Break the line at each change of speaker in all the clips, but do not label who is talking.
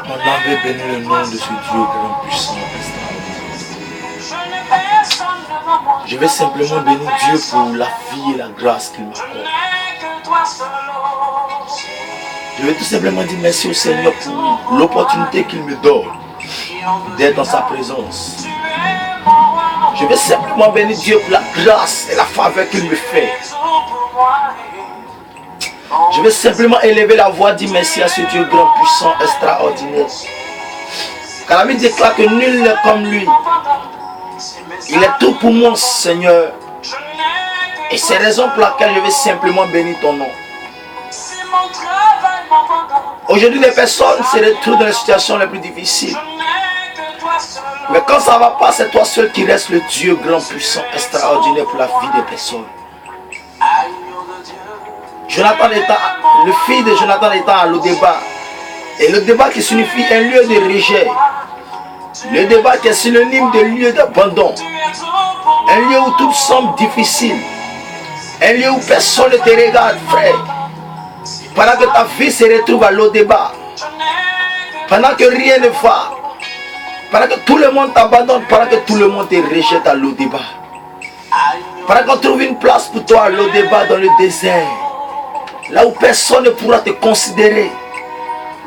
Mon âme veut bénir le nom de ce Dieu grand, puissant, extraordinaire. Je vais simplement bénir Dieu pour la vie et la grâce qu'il m'accorde. Je vais tout simplement dire merci au Seigneur pour l'opportunité qu'il me donne d'être dans sa présence. Je vais simplement bénir Dieu pour la grâce et la faveur qu'il me fait. Je vais simplement élever la voix, dire merci à ce Dieu grand, puissant, extraordinaire. Car la Bible déclare que nul n'est comme lui. Il est tout pour moi, Seigneur. Et c'est la raison pour laquelle je vais simplement bénir ton nom. Aujourd'hui, les personnes se retrouvent dans les situations les plus difficiles. Mais quand ça ne va pas, c'est toi seul qui reste le Dieu grand, puissant, extraordinaire pour la vie des personnes. Jonathan le fils de Jonathan était à Lo-Débat. Et le débat qui signifie un lieu de rejet. Le débat qui est synonyme de lieu d'abandon. Un lieu où tout semble difficile. Un lieu où personne ne te regarde, frère. Pendant que ta vie se retrouve à Lo-Débat. Pendant que rien ne va. Pendant que tout le monde t'abandonne. Pendant que tout le monde te rejette à Lo-Débat. Pendant qu'on trouve une place pour toi à Lo-Débat dans le désert. Là où personne ne pourra te considérer.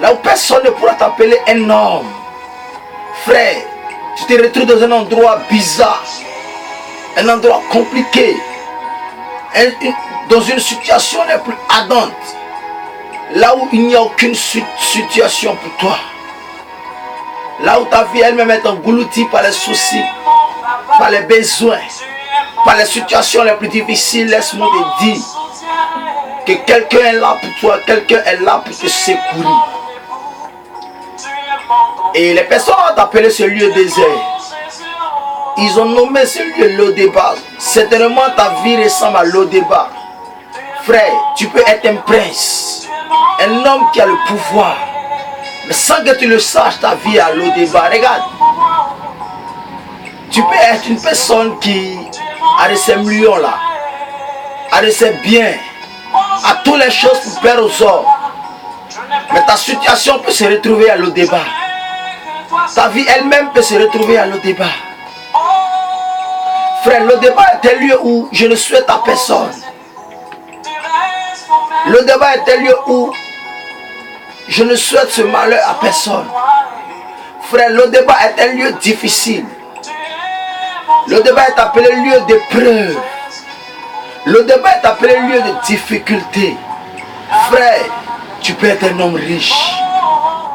Là où personne ne pourra t'appeler un homme. Frère, tu te retrouves dans un endroit bizarre. Un endroit compliqué. Dans une situation la plus ardente. Là où il n'y a aucune situation pour toi. Là où ta vie elle-même est engloutie par les soucis, par les besoins, par les situations les plus difficiles, laisse-moi te dire que quelqu'un est là pour toi, quelqu'un est là pour te secourir. Et les personnes ont appelé ce lieu désert. Ils ont nommé ce lieu Lo-Débat. Certainement ta vie ressemble à Lo-Débat. Frère, tu peux être un prince, un homme qui a le pouvoir. Mais sans que tu le saches, ta vie est à Lo-Débat. Regarde. Tu peux être une personne qui a de ces millions-là, a de ces biens, a toutes les choses pour faire aux hommes. Mais ta situation peut se retrouver à Lo-Débat. Ta vie elle-même peut se retrouver à Lo-Débat. Frère, Lo-Débat est un lieu où je ne souhaite à personne. Lo-Débat est un lieu où je ne souhaite ce malheur à personne. Frère, Lo-Débat est un lieu difficile. Lo-Débat est appelé lieu d'épreuve. Lo-Débat est appelé lieu de difficulté. Frère, tu peux être un homme riche,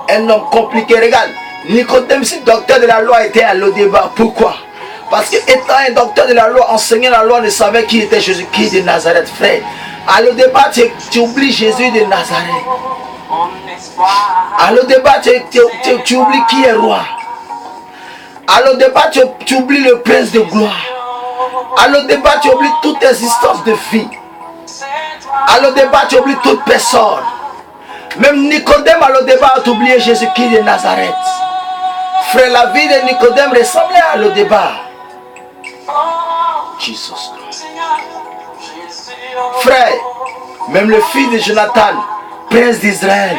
un homme compliqué. Regarde, Nicodème, si docteur de la loi, était à Lo-Débat. Pourquoi? Parce que étant un docteur de la loi, enseignant la loi, ne savait qui était Jésus-Christ de Nazareth. Frère, à Lo-Débat, tu oublies Jésus de Nazareth. À Lo-Débat, tu oublies qui est roi. À Lo-Débat, tu oublies le prince de gloire. À Lo-Débat, tu oublies toute existence de vie. À Lo-Débat, tu oublies toute personne. Même Nicodème à Lo-Débat a oublié Jésus-Christ de Nazareth. Frère, la vie de Nicodème ressemblait à Lo-Débat. Jesus Christ. Frère, même le fils de Jonathan, prince d'Israël,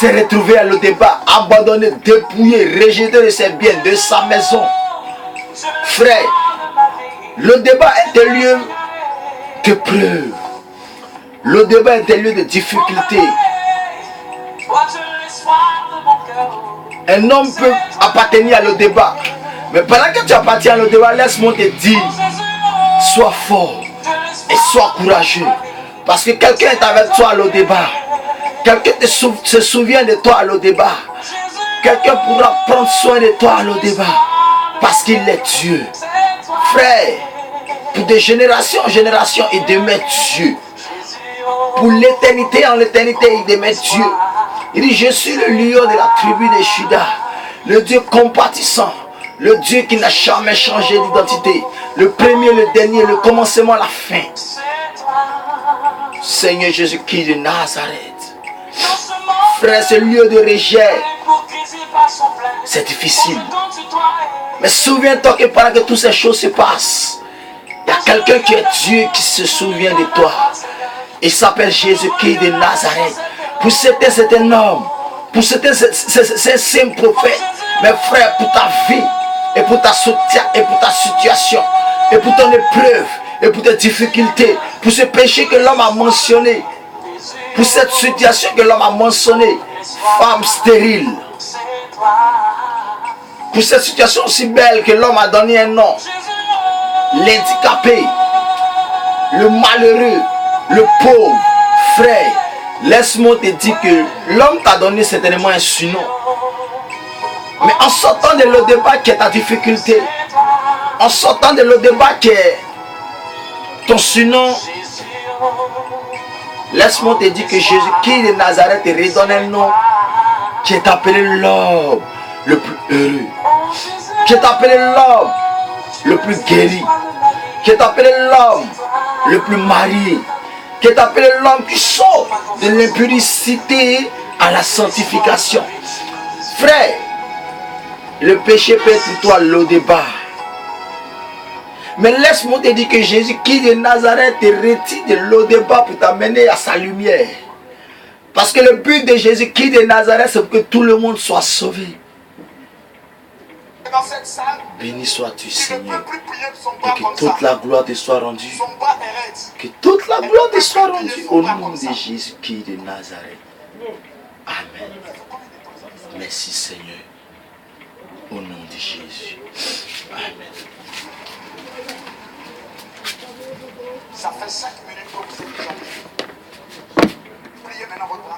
s'est retrouvé à Lo-Débat, abandonné, dépouillé, rejeté de ses biens, de sa maison. Frère, Lo-Débat est un lieu de preuve. Lo-Débat est un lieu de difficulté. Un homme peut appartenir à Lo-Débat. Mais pendant que tu appartiens à Lo-Débat, laisse-moi te dire, sois fort et sois courageux. Parce que quelqu'un est avec toi à Lo-Débat. Quelqu'un se souvient de toi à Lo-Débat. Quelqu'un pourra prendre soin de toi à Lo-Débat. Parce qu'il est Dieu. Frère, pour de génération en génération, il demeure Dieu. Pour l'éternité en l'éternité, il demeure Dieu. Il dit, je suis le lion de la tribu de Juda. Le Dieu compatissant. Le Dieu qui n'a jamais changé d'identité. Le premier, le dernier, le commencement, la fin. Seigneur Jésus-Christ de Nazareth. Frère, ce lieu de rejet, c'est difficile. Mais souviens-toi que pendant que toutes ces choses se passent, il y a quelqu'un qui est Dieu qui se souvient de toi. Il s'appelle Jésus-Christ de Nazareth. Pour certains, c'est un homme. pour certains, c'est un simple prophète. Mais frère, pour ta vie, et pour ta soutien, et pour ta situation, et pour ton épreuve, et pour tes difficultés, pour ce péché que l'homme a mentionné, pour cette situation que l'homme a mentionné, femme stérile, pour cette situation aussi belle que l'homme a donné un nom, l'handicapé, le malheureux, le pauvre, frère, laisse-moi te dire que l'homme t'a donné certainement un surnom. Mais en sortant de le débat qui est ta difficulté, en sortant de le débat qui est ton surnom, laisse-moi te dire que Jésus-Christ de Nazareth te redonne un nom qui est appelé l'homme le plus heureux, qui est appelé l'homme le plus guéri, qui est appelé l'homme le plus marié, qui est appelé l'homme qui sort de l'impudicité à la sanctification. Frère, le péché peut être pour toi le débat. Mais laisse-moi te dire que Jésus-Christ de Nazareth te retire de l'eau débat pour t'amener à sa lumière. Parce que le but de Jésus-Christ de Nazareth, c'est que tout le monde soit sauvé.
Dans cette salle,
béni sois-tu, Seigneur.
ne peut plus prier de son
Et
bras
que
comme
toute
ça.
la gloire te soit rendue.
Son bras est raide.
Que toute la gloire te soit rendue au nom de Jésus-Christ de Nazareth. Amen. Merci, Seigneur. Au nom de Jésus. Amen.
Ça fait 5 minutes que vous êtes déjà. Priez maintenant votre bras.